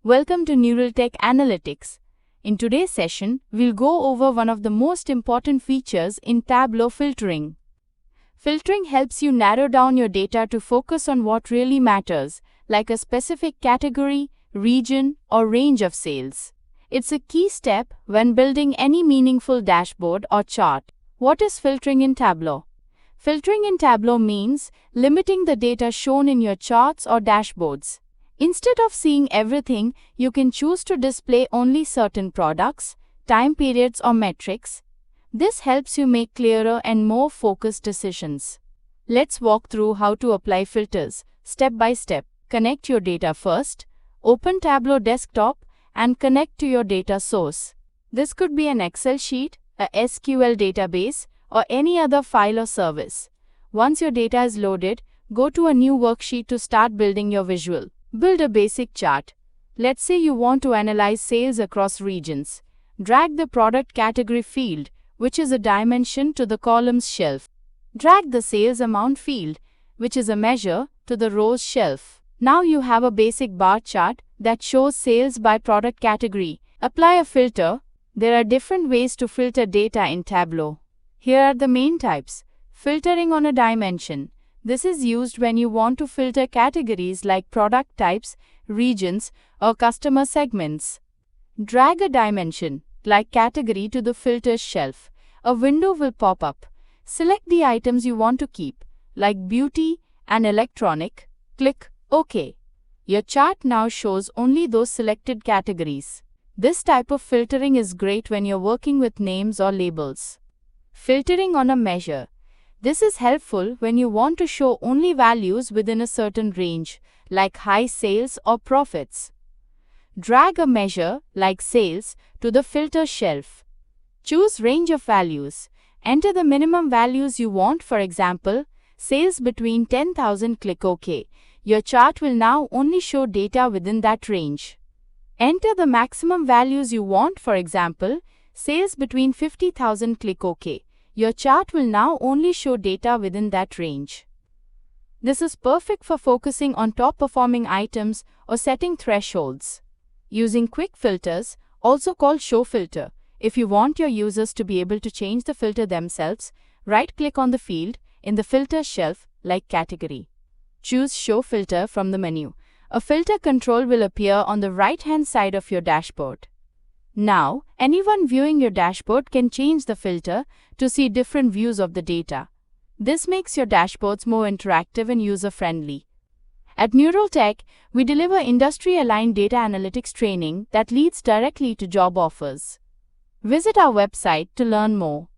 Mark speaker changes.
Speaker 1: Welcome to Neural Tech Analytics. In today's session, we'll go over one of the most important features in Tableau filtering. Filtering helps you narrow down your data to focus on what really matters, like a specific category, region, or range of sales. It's a key step when building any meaningful dashboard or chart. What is filtering in Tableau? Filtering in Tableau means limiting the data shown in your charts or dashboards. Instead of seeing everything, you can choose to display only certain products, time periods, or metrics. This helps you make clearer and more focused decisions. Let's walk through how to apply filters, step by step. Connect your data first. Open Tableau Desktop and connect to your data source. This could be an Excel sheet, a SQL database, or any other file or service. Once your data is loaded, go to a new worksheet to start building your visual. Build a basic chart. Let's say you want to analyze sales across regions. Drag the product category field, which is a dimension, to the columns shelf. Drag the sales amount field, which is a measure, to the rows shelf. Now you have a basic bar chart that shows sales by product category. Apply a filter. There are different ways to filter data in Tableau. Here are the main types. Filtering on a dimension. This is used when you want to filter categories like product types, regions, or customer segments. Drag a dimension, like category, to the filter shelf. A window will pop up. Select the items you want to keep, like beauty and electronic. Click OK. Your chart now shows only those selected categories. This type of filtering is great when you're working with names or labels. Filtering on a measure. This is helpful when you want to show only values within a certain range, like high sales or profits. Drag a measure, like sales, to the filter shelf. Choose range of values. Enter the minimum values you want, for example, sales between 10,000. Click OK. Your chart will now only show data within that range. Enter the maximum values you want, for example, sales between 50,000. Click OK. Your chart will now only show data within that range. This is perfect for focusing on top-performing items or setting thresholds. Using quick filters, also called show filter. If you want your users to be able to change the filter themselves, right-click on the field in the filter shelf, like category. Choose Show Filter from the menu. A filter control will appear on the right-hand side of your dashboard. Now, anyone viewing your dashboard can change the filter to see different views of the data. This makes your dashboards more interactive and user-friendly. At Neural Tech, we deliver industry-aligned data analytics training that leads directly to job offers. Visit our website to learn more.